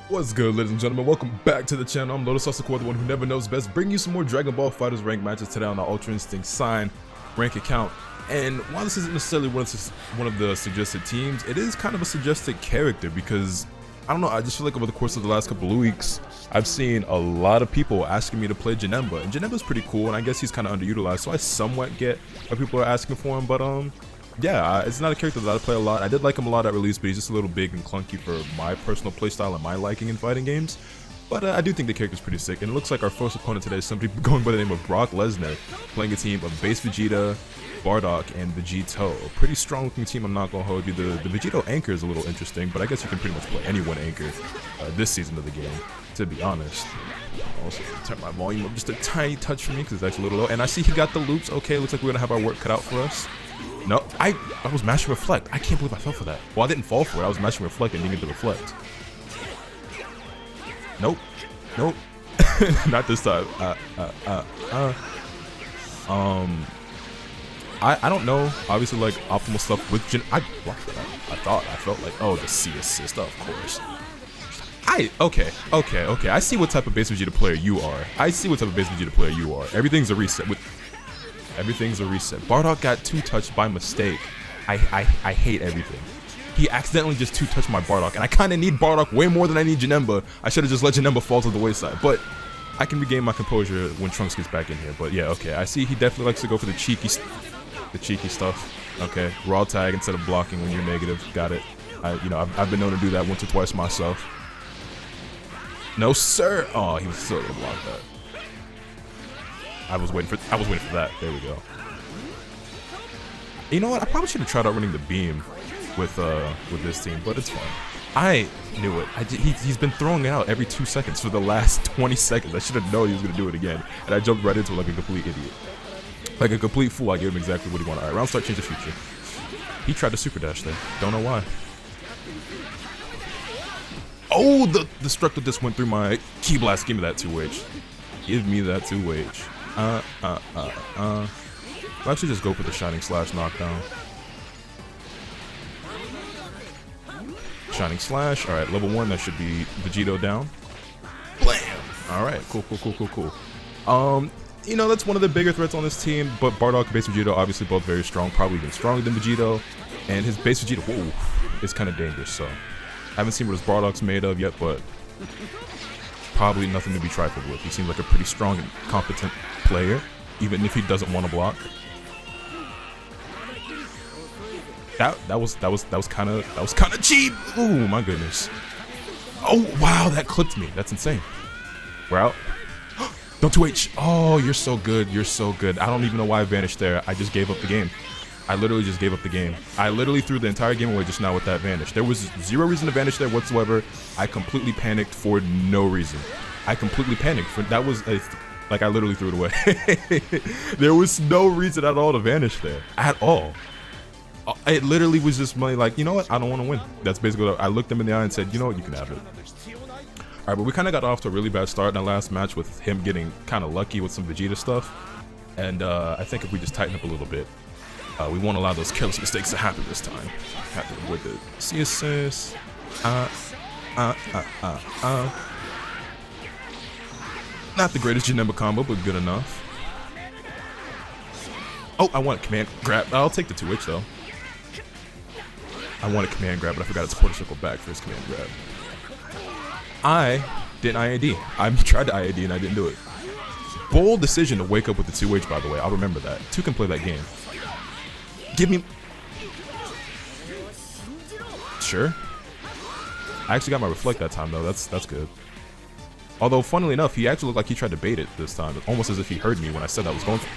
What's good, ladies and gentlemen? Welcome back to the channel. I'm LotusAsakura, the one who never knows best, bringing you some more Dragon Ball FighterZ ranked matches today on the Ultra Instinct Sign rank account. And while this isn't necessarily one of the suggested teams, it is kind of a suggested character because, I don't know, I just feel like over the course of the last couple of weeks, I've seen a lot of people asking me to play Janemba. And Janemba's pretty cool, and I guess he's kind of underutilized, so I somewhat get why people are asking for him, but yeah, it's not a character that I play a lot. I did like him a lot at release, but he's just a little big and clunky for my personal playstyle and my liking in fighting games. But I do think the character's pretty sick, and it looks like our first opponent today is somebody going by the name of Brock Lesnar, playing a team of Base Vegeta, Bardock, and Vegito. A pretty strong looking team, I'm not gonna hold you. The Vegito anchor is a little interesting, but I guess you can pretty much play any one anchor this season of the game, to be honest. I'll also turn my volume up just a tiny touch for me because it's actually a little low. And I see he got the loops. Okay, looks like we're gonna have our work cut out for us. No, I was mashing reflect. I can't believe I fell for that. Well, I didn't fall for it. I was mashing reflect and needed to reflect. Nope. Nope. Not this time. I don't know. Obviously, like optimal stuff with I blocked that. I felt like, oh, the C assist, of course. Okay. I see what type of base Vegeta player you are. Everything's a reset with. Everything's a reset. Bardock got 2-touched by mistake. I hate everything. He accidentally just 2-touched my Bardock, and I kind of need Bardock way more than I need Janemba. I should have just let Janemba fall to the wayside, but I can regain my composure when Trunks gets back in here. But yeah, okay. I see he definitely likes to go for the cheeky stuff. Okay, raw tag instead of blocking when you're negative. Got it. I've been known to do that once or twice myself. No sir. Oh, he was still gonna block that. I was waiting for that. There we go. You know what? I probably should have tried out running the beam with this team, but it's fine. I knew it. He's been throwing it out every 2 seconds for the last 20 seconds. I should have known he was gonna do it again, and I jumped right into it like a complete idiot, like a complete fool. I gave him exactly what he wanted. All right, round start, change the future. He tried to super dash there. Don't know why. Oh, the destructive disc went through my key blast. Give me that 2H. Give me that 2H. I'll actually just go for the Shining Slash knockdown. Shining Slash. Alright, level 1, that should be Vegito down. Blam! Alright, cool. You know, that's one of the bigger threats on this team, but Bardock and Base Vegito obviously both very strong, probably even stronger than Vegito. And his Base Vegito, whoa, is kind of dangerous, so. I haven't seen what his Bardock's made of yet, but probably nothing to be trifled with. He seems like a pretty strong and competent player, even if he doesn't want to block. That was kind of cheap. Ooh, my goodness. Oh wow, that clipped me. That's insane. We're out. Don't 2H. Oh, you're so good. You're so good. I don't even know why I vanished there. I just gave up the game. I literally just gave up the game. I literally threw the entire game away just now with that vanish. There was zero reason to vanish there whatsoever. I completely panicked for no reason. I completely panicked. That was like I literally threw it away. There was no reason at all to vanish there. At all. It literally was just like, you know what? I don't want to win. That's basically what I looked him in the eye and said, you know what? You can have it. Alright, but we kind of got off to a really bad start in that last match with him getting kind of lucky with some Vegeta stuff. And I think if we just tighten up a little bit, we won't allow those careless mistakes to happen this time. Happen with the C assist. Not the greatest Janemba combo, but good enough. Oh, I want a command grab. I'll take the 2H though. I want a command grab, but I forgot to support a circle back for his command grab. I didn't IAD. I tried to IAD and I didn't do it. Bold decision to wake up with the 2H, by the way. I'll remember that. 2 can play that game. Give me. Sure. I actually got my reflect that time though. That's good. Although, funnily enough, he actually looked like he tried to bait it this time. Almost as if he heard me when I said I was going for.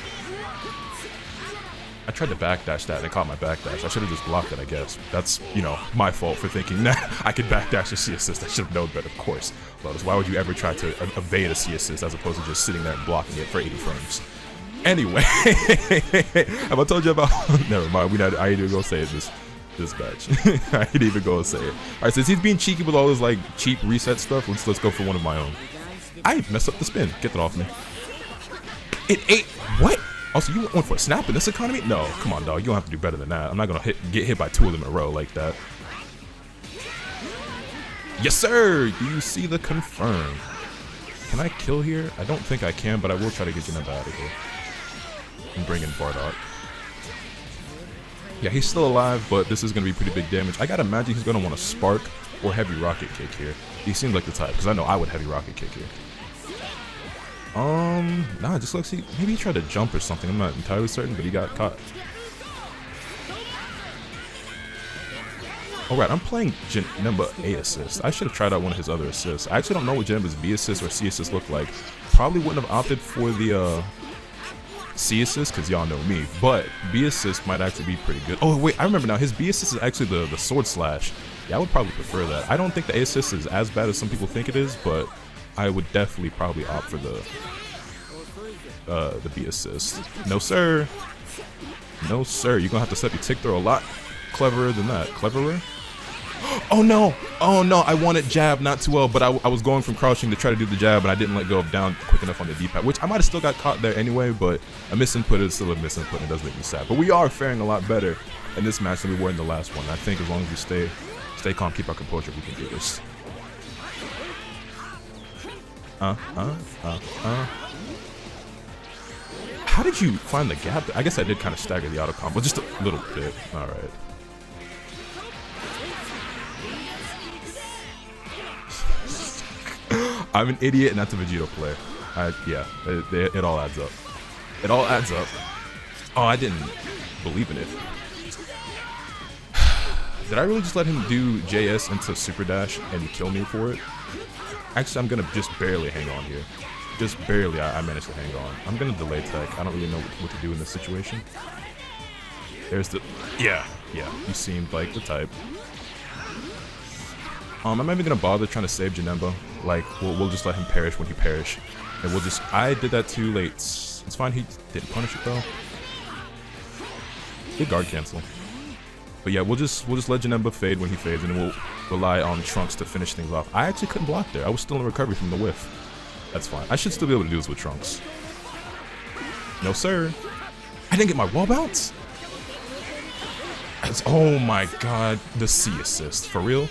I tried to backdash that and it caught my backdash. I should have just blocked it, I guess. That's, you know, my fault for thinking that I could backdash a C assist. I should have known better, of course. Lotus, why would you ever try to evade a C assist as opposed to just sitting there and blocking it for 80 frames? Anyway, have I told you about? Never mind. I ain't even gonna say it this batch. I ain't even gonna say it. All right, since he's being cheeky with all this like cheap reset stuff, let's go for one of my own. I messed up the spin. Get that off me. It ate what? Also, you went for a snap in this economy? No, come on, dog. You don't have to do better than that. I'm not gonna get hit by 2 of them in a row like that. Yes, sir! Do you see the confirm? Can I kill here? I don't think I can, but I will try to get Janemba out of here. And bring in Bardock. Yeah, he's still alive, but this is going to be pretty big damage. I gotta imagine he's going to want to spark or heavy rocket kick here. He seems like the type, because I know I would heavy rocket kick here. Nah, just let's see. Maybe he tried to jump or something. I'm not entirely certain, but he got caught. Alright, I'm playing Janemba A assist. I should have tried out one of his other assists. I actually don't know what Janemba's B assist or C assist look like. Probably wouldn't have opted for the C assist, because y'all know me. But B assist might actually be pretty good. Oh wait, I remember now. His B assist is actually the sword slash. Yeah, I would probably prefer that. I don't think the A assist is as bad as some people think it is, but I would definitely probably opt for the B assist. No sir. No sir. You're gonna have to set your tick throw a lot cleverer than that. Cleverer? Oh no! Oh no! I wanted jab, not too well, but I was going from crouching to try to do the jab, and I didn't let go of down quick enough on the D-pad, which I might have still got caught there anyway, but a misinput is still a misinput, and it does make me sad. But we are faring a lot better in this match than we were in the last one. I think as long as we stay calm, keep our composure, we can do this. How did you find the gap? I guess I did kind of stagger the auto combo, just a little bit. All right. I'm an idiot and that's a Vegito play. Yeah, it all adds up. It all adds up. Oh, I didn't believe in it. Did I really just let him do JS into Super Dash and kill me for it? Actually, I'm gonna just barely hang on here. Just barely, I managed to hang on. I'm gonna delay tech. I don't really know what to do in this situation. There's the... Yeah, he seemed like the type. I'm not even gonna bother trying to save Janemba. Like, we'll just let him perish when he perish. And we'll just... I did that too late. It's fine, he didn't punish it though. Good guard cancel. But yeah, we'll just let Janemba fade when he fades, and then we'll rely on Trunks to finish things off. I actually couldn't block there. I was still in recovery from the whiff. That's fine. I should still be able to do this with Trunks. No sir. I didn't get my wall bounce? Oh my god. The C assist. For real?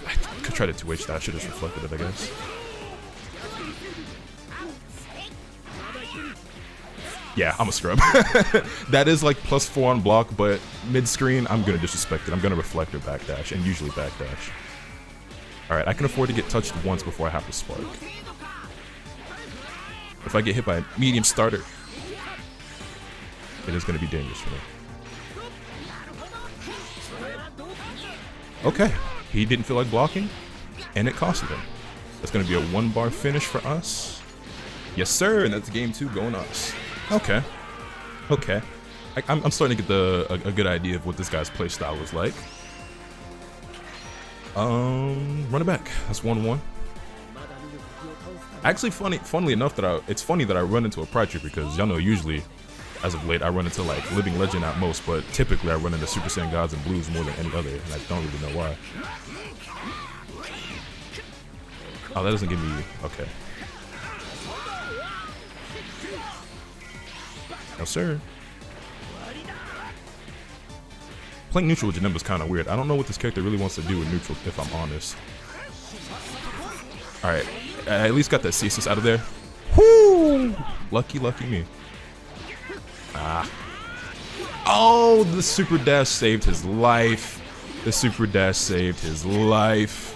I could try to 2H that. I should have just reflected it, I guess. Yeah, I'm a scrub. That is like +4 on block, but mid-screen, I'm going to disrespect it. I'm going to reflect or backdash, and usually backdash. Alright, I can afford to get touched once before I have to spark. If I get hit by a medium starter, it is going to be dangerous for me. Okay, he didn't feel like blocking, and it costed him. That's going to be a 1-bar finish for us. Yes, sir, and that's game 2 going us. Okay. Okay. I'm starting to get a good idea of what this guy's playstyle was like. Run it back. That's 1-1. Actually, funnily enough, it's funny that I run into a Pride Trooper, because y'all know usually, as of late, I run into like Living Legend at most, but typically I run into Super Saiyan Gods and Blues more than any other, and I don't really know why. Oh, that doesn't give me... Okay. No, sir. Playing neutral with Janemba is kind of weird. I don't know what this character really wants to do with neutral, if I'm honest. Alright. I at least got that C-assist out of there. Whoo! Lucky me. Ah. Oh, the super dash saved his life. The super dash saved his life.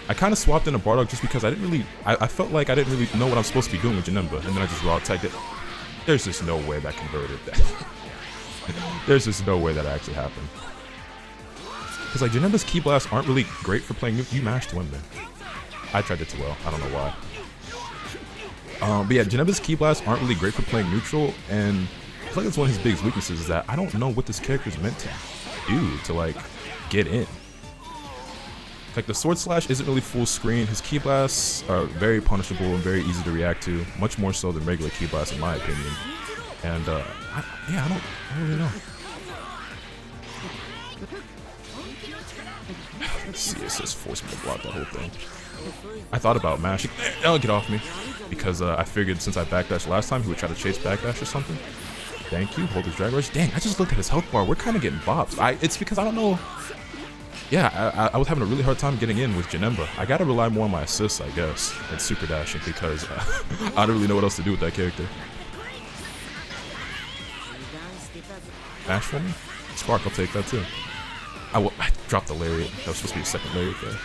I kind of swapped in a Bardock just because I didn't really... I felt like I didn't really know what I'm supposed to be doing with Janemba, and then I just raw tagged it. There's just no way that converted. There's just no way that actually happened. Because like Janemba's Ki Blasts aren't really great for playing. You mashed whim there. I tried it too well. I don't know why. But yeah, Janemba's Ki Blasts aren't really great for playing neutral, and I feel like that's one of his biggest weaknesses is that I don't know what this character's meant to do to like get in. Like the sword slash isn't really full screen. His Ki Blasts are very punishable and very easy to react to, much more so than regular Ki Blasts in my opinion. And yeah, I don't really know. See, it's just forced me to block that whole thing. I thought about mashing. Oh, get off me, because I figured since I backdashed last time, he would try to chase backdash or something. Thank you. Hold his drag rush. Dang, I just looked at his health bar. We're kind of getting bopped. It's because I don't know. yeah, I was having a really hard time getting in with Janemba. I gotta rely more on my assists, I guess, and super dashing because I don't really know what else to do with that character. Mash for me? Spark, I'll take that too. I dropped the lariat. That was supposed to be a second lariat there.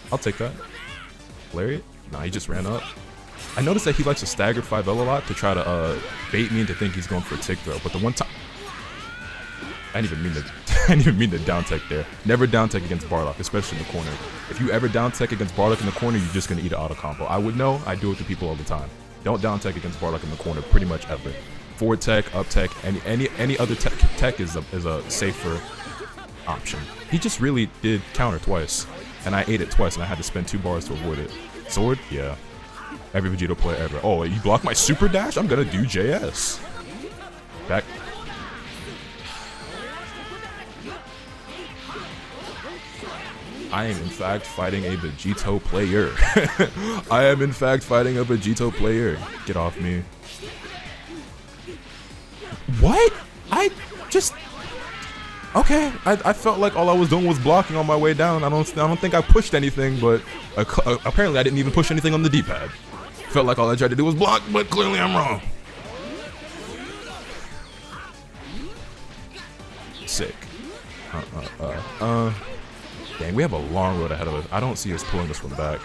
I'll take that. Lariat? Nah, he just ran up. I noticed that he likes to stagger 5L a lot to try to bait me into think he's going for a tick throw, but the one time I didn't even mean to down tech there. Never down tech against Bardock, especially in the corner. If you ever down tech against Bardock in the corner, you're just gonna eat an auto combo. I would know. I do it to people all the time. Don't down tech against Bardock in the corner, pretty much ever. Forward tech, up tech, any other tech is a safer option. He just really did counter twice, and I ate it twice, and I had to spend 2 bars to avoid it. Sword? Yeah. Every Vegito player ever. Oh, you block my super dash? I'm gonna do JS. Back. I am in fact fighting a Vegito player. I am in fact fighting a Vegito player. Get off me. What? I just... Okay, I felt like all I was doing was blocking on my way down. I don't think I pushed anything, but apparently I didn't even push anything on the D-pad. Felt like all I tried to do was block, but clearly I'm wrong. Sick. Dang, we have a long road ahead of us. I don't see us pulling this one back.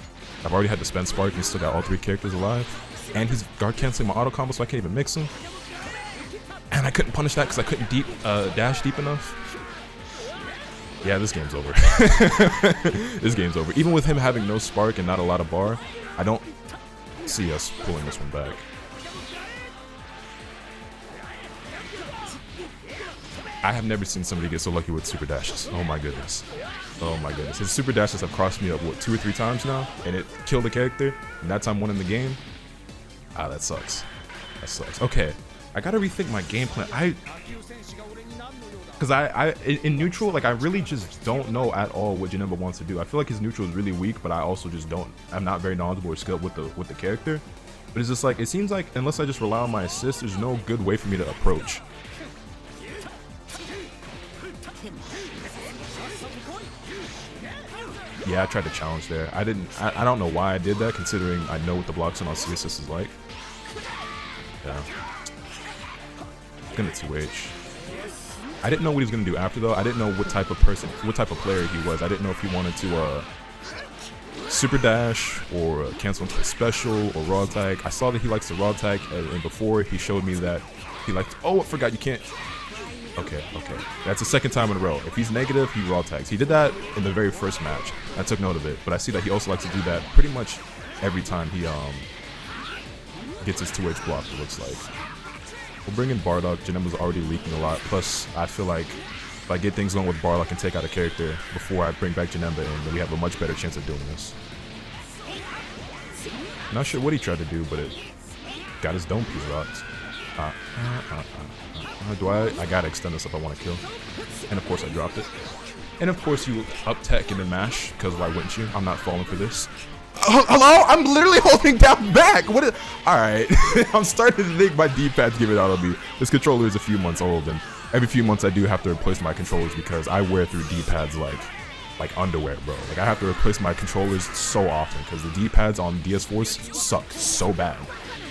I've already had to spend Spark, and he's still got all 3 characters alive. And he's guard canceling my auto combo, so I can't even mix him. And I couldn't punish that because I couldn't dash deep enough. Yeah, this game's over. This game's over. Even with him having no Spark and not a lot of bar, I don't see us pulling this one back. I have never seen somebody get so lucky with super dashes. Oh my goodness. Oh my goodness. His super dashes have crossed me up, what, 2 or 3 times now? And it killed the character, and that's I'm winning the game? Ah, that sucks. That sucks. Okay, I gotta rethink my game plan. Because in neutral, like, I really just don't know at all what Janemba wants to do. I feel like his neutral is really weak, but I also just I'm not very knowledgeable or skilled with the character. But it's just like, it seems like unless I just rely on my assist, there's no good way for me to approach. Yeah, I tried to challenge there. I don't know why I did that, considering I know what the blocks on LC assist is like. Yeah. Gonna 2H. I didn't know what he was gonna do after though. I didn't know what type of player he was. I didn't know if he wanted to super dash or cancel into a special or raw tag. I saw that he likes the raw tag, and before he showed me that he liked. Oh, I forgot you can't. Okay. That's the 2nd time in a row. If he's negative, he raw tags. He did that in the very first match. I took note of it, but I see that he also likes to do that pretty much every time he gets his 2H block, it looks like. We'll bring in Bardock. Janemba's already leaking a lot. Plus, I feel like if I get things going with Bardock and take out a character before I bring back Janemba in, then we have a much better chance of doing this. Not sure what he tried to do, but it got his dome piece rocked. I gotta extend this if I want to kill. And of course I dropped it. And of course you up tech and then mash, because why wouldn't you? I'm not falling for this. Hello? I'm literally holding down back! What is... Alright. I'm starting to think my D-pad's giving out on me. This controller is a few months old, and every few months I do have to replace my controllers because I wear through D-pads like underwear, bro. Like, I have to replace my controllers so often because the D-pads on DS4s suck so bad.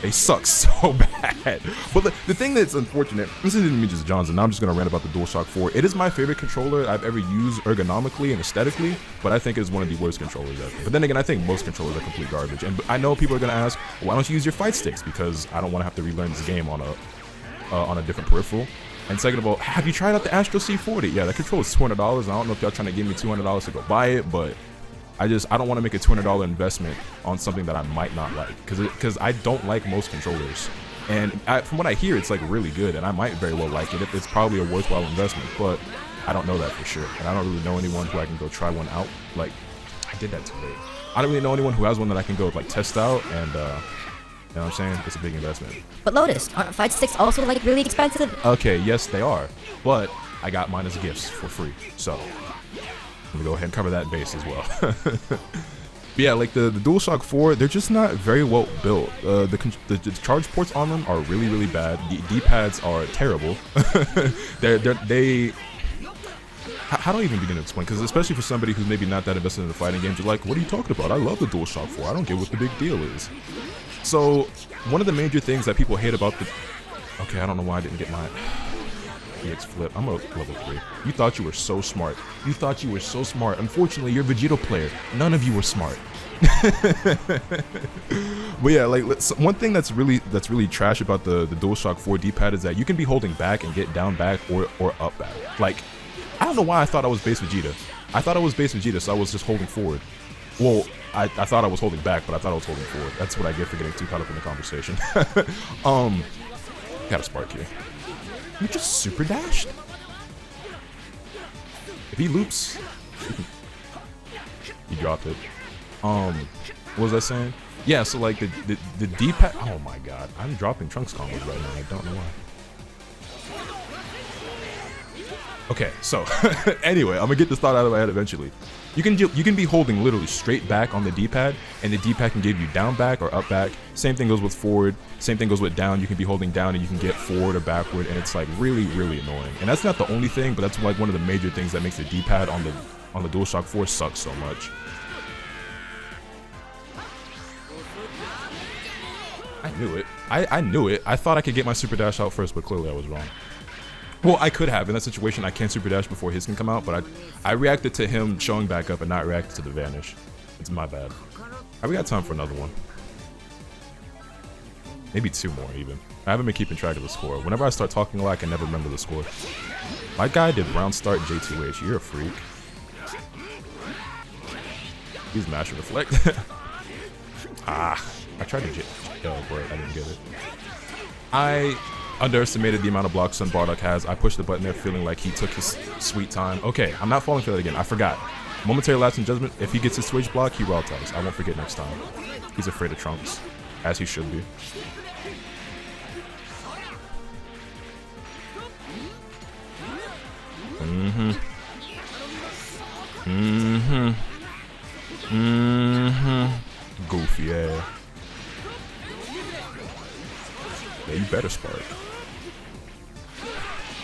They suck so bad. But the thing that's unfortunate, this isn't me just Johnson, now I'm just gonna rant about the DualShock 4. It is my favorite controller I've ever used ergonomically and aesthetically, but I think it's one of the worst controllers ever. But then again, I think most controllers are complete garbage. And I know people are gonna ask, why don't you use your fight sticks? Because I don't wanna have to relearn this game on a different peripheral. And second of all, have you tried out the Astro C40? Yeah, that controller is $200, and I don't know if y'all trying to give me $200 to go buy it, but I don't want to make a $200 investment on something that I might not like, because I don't like most controllers. And from what I hear, it's like really good, and I might very well like it. It's probably a worthwhile investment, but I don't know that for sure. And I don't really know anyone who I can go try one out. Like, I did that today. I don't really know anyone who has one that I can go like test out, and you know what I'm saying? It's a big investment. But Lotus, aren't fight sticks also like really expensive? Okay, yes they are, but I got mine as gifts for free, so I'm gonna go ahead and cover that base as well. But yeah, like the DualShock 4, they're just not very well built. The charge ports on them are really, really bad. The D-pads are terrible. how do I even begin to explain? Because especially for somebody who's maybe not that invested in the fighting games, you're like, what are you talking about? I love the DualShock 4. I don't get what the big deal is. So one of the major things that people hate about the... Okay, I don't know why I didn't get my EX flip. I'm a level 3. You thought you were so smart. You thought you were so smart. Unfortunately, you're a Vegito player. None of you were smart. But yeah, like one thing that's really trash about the DualShock 4 D-pad is that you can be holding back and get down back or up back. Like, I don't know why I thought I was base Vegeta. I thought I was base Vegeta, so I was just holding forward. Well, I thought I was holding back, but I thought I was holding forward. That's what I get for getting too caught up in the conversation. Got a spark here. You just super dashed. If he loops, he dropped it. What was I saying? Yeah, so like the D-pad. Oh my god, I'm dropping Trunks combos right now. I don't know why. Okay, so anyway, I'm gonna get this thought out of my head eventually. You can be holding literally straight back on the D-pad, and the D-pad can give you down back or up back. Same thing goes with forward. Same thing goes with down. You can be holding down and you can get forward or backward, and it's like really annoying. And that's not the only thing, but that's like one of the major things that makes the D-pad on the DualShock 4 suck so much. I knew it. I knew it. I thought I could get my super dash out first, but clearly I was wrong. Well, I could have. In that situation, I can't super dash before his can come out, but I reacted to him showing back up and not reacted to the vanish. It's my bad. We got time for another one. Maybe 2 more, even. I haven't been keeping track of the score. Whenever I start talking a lot, I can never remember the score. My guy did round start J2H. You're a freak. He's mash reflect. I tried to but I didn't get it. I underestimated the amount of blocks Bardock has. I pushed the button there feeling like he took his sweet time. Okay, I'm not falling for that again. I forgot. Momentary lapse in judgment. If he gets his switch block, he raw ties. I won't forget next time. He's afraid of Trunks, as he should be. Goofy, yeah. Yeah, you better spark.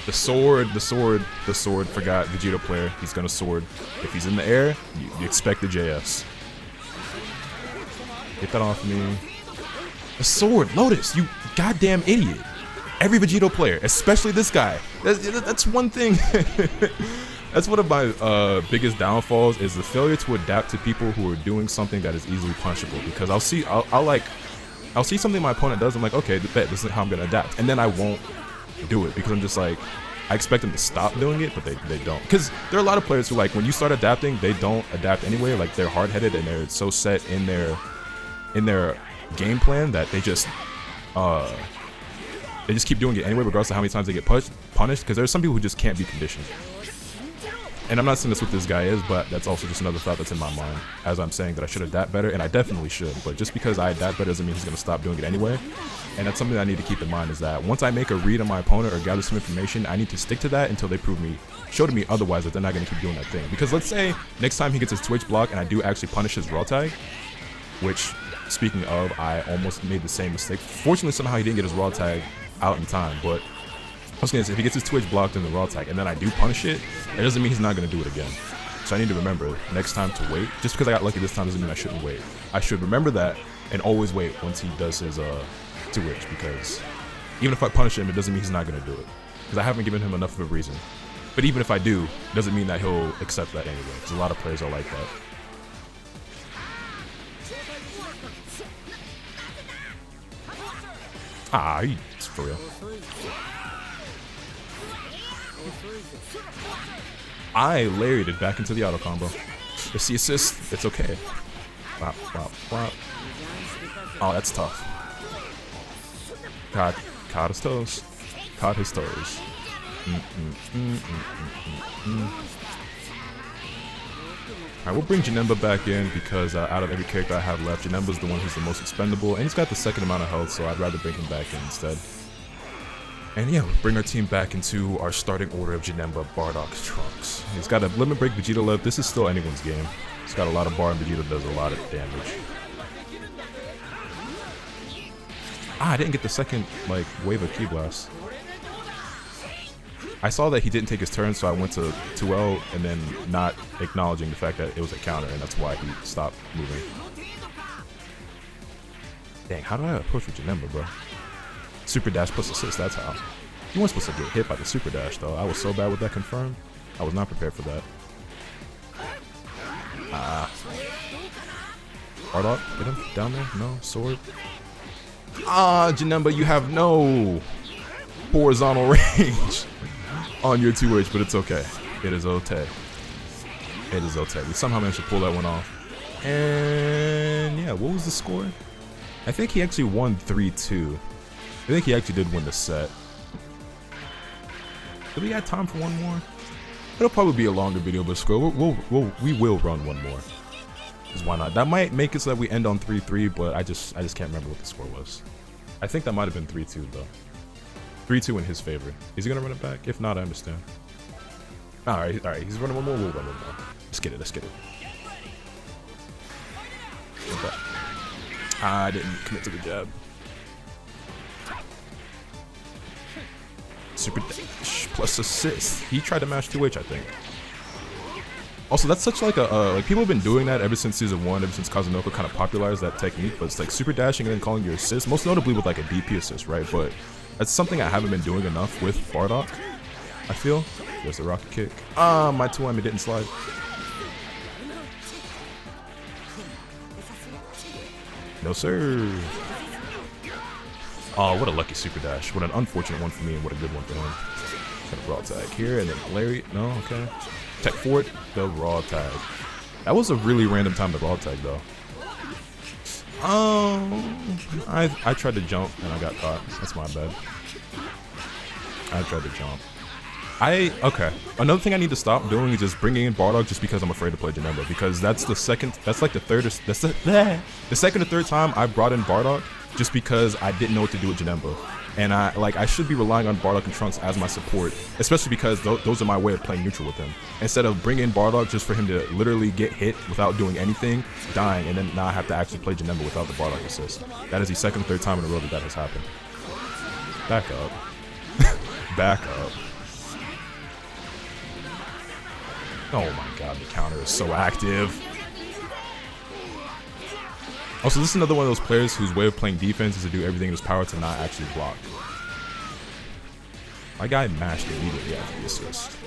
The sword, forgot Vegeta player. He's gonna sword. If he's in the air, you expect the JS. Get that off me. The sword, Lotus, you goddamn idiot. Every Vegeta player, especially this guy. That's one thing. That's one of my biggest downfalls is the failure to adapt to people who are doing something that is easily punishable. Because I'll see something my opponent does. I'm like, okay, bet this is how I'm gonna adapt, and then I won't do it because I'm just like, I expect them to stop doing it, but they don't. Because there are a lot of players who, like, when you start adapting, they don't adapt anyway. Like, they're hard-headed and they're so set in their game plan that they just keep doing it anyway, regardless of how many times they get punished. Because there's some people who just can't be conditioned. And I'm not saying that's what this guy is, but that's also just another thought that's in my mind as I'm saying that I should adapt better, and I definitely should. But just because I adapt better doesn't mean he's going to stop doing it anyway. And that's something that I need to keep in mind, is that once I make a read on my opponent or gather some information, I need to stick to that until they show to me otherwise that they're not going to keep doing that thing. Because let's say next time he gets his Twitch block and I do actually punish his raw tag, which, speaking of, I almost made the same mistake. Fortunately, somehow he didn't get his raw tag out in time, but I was gonna say, if he gets his Twitch blocked in the raw tag and then I do punish it, it doesn't mean he's not gonna do it again. So I need to remember next time to wait. Just because I got lucky this time doesn't mean I shouldn't wait. I should remember that and always wait once he does his Twitch, because even if I punish him, it doesn't mean he's not gonna do it. Because I haven't given him enough of a reason. But even if I do, it doesn't mean that he'll accept that anyway. Because a lot of players are like that. It's for real. I lariated it back into the auto combo. It's the assist. It's okay. Wop, wop, wop. Oh, that's tough. Caught his toes. Caught his toes. Alright, we'll bring Janemba back in because out of every character I have left, Janemba's the one who's the most expendable, and he's got the second amount of health, so I'd rather bring him back in instead. And yeah, we'll bring our team back into our starting order of Janemba, Bardock Trunks. He's got a limit break Vegeta left. This is still anyone's game. He's got a lot of bar and Vegeta does a lot of damage. I didn't get the second, like, wave of Ki Blast. I saw that he didn't take his turn, so I went to 2L and then not acknowledging the fact that it was a counter, and that's why he stopped moving. Dang, how do I approach with Janemba, bro? Super dash plus assist, that's how. You weren't supposed to get hit by the super dash, though. I was so bad with that confirm. I was not prepared for that. Bardock, hit him down there? No, sword. Janemba, you have no horizontal range on your 2H, but it's okay. It is okay. It is okay. We somehow managed to pull that one off. And yeah, what was the score? I think he actually won 3-2. I think he actually did win the set. Do we have time for one more? It'll probably be a longer video, but scroll. We will run one more. Because why not? That might make it so that we end on 3-3, but I just can't remember what the score was. I think that might have been 3-2 though. 3-2 in his favor. Is he gonna run it back? If not, I understand. Alright, he's running one more, we'll run one more. Let's get it, let's get it. Okay. I didn't commit to the jab. Super dash plus assist. He tried to mash 2H, I think. Also, that's such like a, like people have been doing that ever since season 1, ever since Kazunoko kind of popularized that technique, but it's like super dashing and then calling your assist, most notably with like a DP assist, right? But that's something I haven't been doing enough with Bardock, I feel. There's the rocket kick. My 2M, it didn't slide. No, sir. Oh, what a lucky super dash. What an unfortunate one for me and what a good one for him. Got a raw tag here and then Larry. No, okay. Tech forward, the raw tag. That was a really random time to raw tag though. I tried to jump and I got caught. That's my bad. I tried to jump. Okay. Another thing I need to stop doing is just bringing in Bardock just because I'm afraid to play Janemba, because that's the second, that's like the third, that's the second or third time I brought in Bardock just because I didn't know what to do with Janemba. And I should be relying on Bardock and Trunks as my support, especially because those are my way of playing neutral with him. Instead of bringing in Bardock just for him to literally get hit without doing anything, dying, and then now I have to actually play Janemba without the Bardock assist. That is the second or third time in a row that has happened. Back up. Back up. Oh my god, the counter is so active. Also, this is another one of those players whose way of playing defense is to do everything in his power to not actually block. My guy mashed immediately after the assist.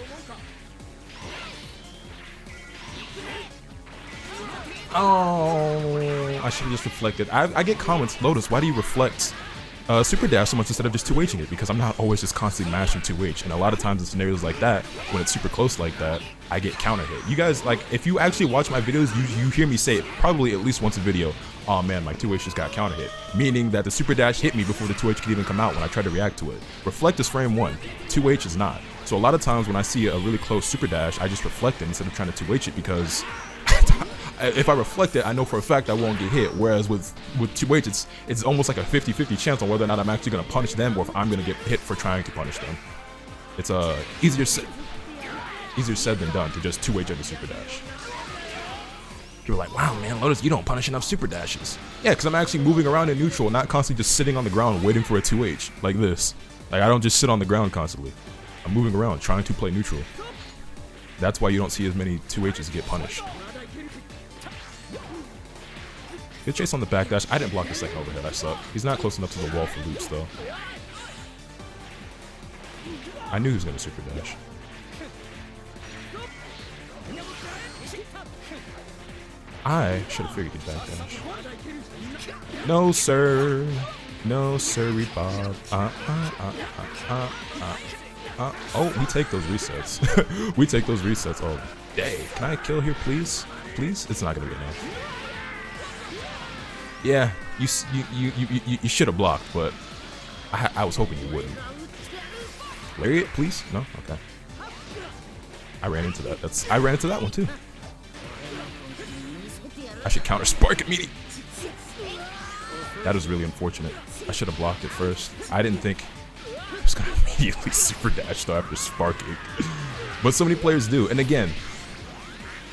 Oh, I should have just reflected. I get comments, Lotus, why do you reflect super dash so much instead of just 2Hing it? Because I'm not always just constantly mashing 2H, and a lot of times in scenarios like that, when it's super close like that, I get counter hit. You guys, like, if you actually watch my videos, you hear me say it probably at least once a video, oh man, my 2H just got counter hit. Meaning that the super dash hit me before the 2H could even come out when I tried to react to it. Reflect is frame 1, 2H is not. So a lot of times when I see a really close super dash, I just reflect it instead of trying to 2H it, because if I reflect it, I know for a fact I won't get hit. Whereas with 2H, it's almost like a 50-50 chance on whether or not I'm actually going to punish them or if I'm going to get hit for trying to punish them. It's easier said than done to just 2H every super dash. People are like, wow, man, Lotus, you don't punish enough super dashes. Yeah, because I'm actually moving around in neutral, not constantly just sitting on the ground waiting for a 2H like this. Like, I don't just sit on the ground constantly. I'm moving around trying to play neutral. That's why you don't see as many 2Hs get punished. Good chase on the backdash. I didn't block the second overhead. I suck. He's not close enough to the wall for loops, though. I knew he was going to super dash. I should have figured he'd backdash. No, sir. No, sir, Bob. Oh, we take those resets. We take those resets. Oh, dang. Can I kill here, please? Please? It's not going to be enough. Yeah, you should have blocked, but I was hoping you wouldn't. Lariat, please? No? Okay. I ran into that. I ran into that one too. I should counter spark immediately. That was really unfortunate. I should have blocked it first. I didn't think I was gonna immediately super dash though after sparking. But so many players do. And again,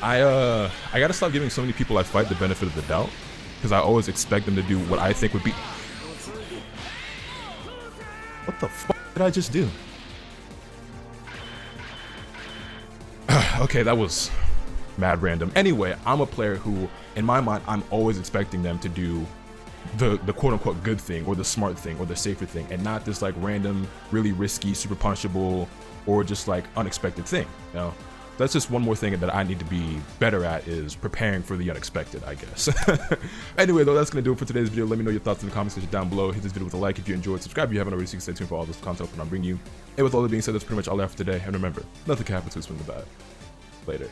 I gotta stop giving so many people I fight the benefit of the doubt, because I always expect them to do what I think would be. What the fuck did I just do? Okay, that was mad random. Anyway, I'm a player who, in my mind, I'm always expecting them to do the quote-unquote good thing or the smart thing or the safer thing, and not this like random, really risky, super punchable, or just like unexpected thing. You know, that's just one more thing that I need to be better at, is preparing for the unexpected, I guess. Anyway, though, that's gonna do it for today's video. Let me know your thoughts in the comment section down below. Hit this video with a like if you enjoyed. Subscribe if you haven't already, so you can stay tuned for all this content that I'm bringing you. And with all that being said, that's pretty much all I have for today. And remember, nothing can happen to us from the bad. Later.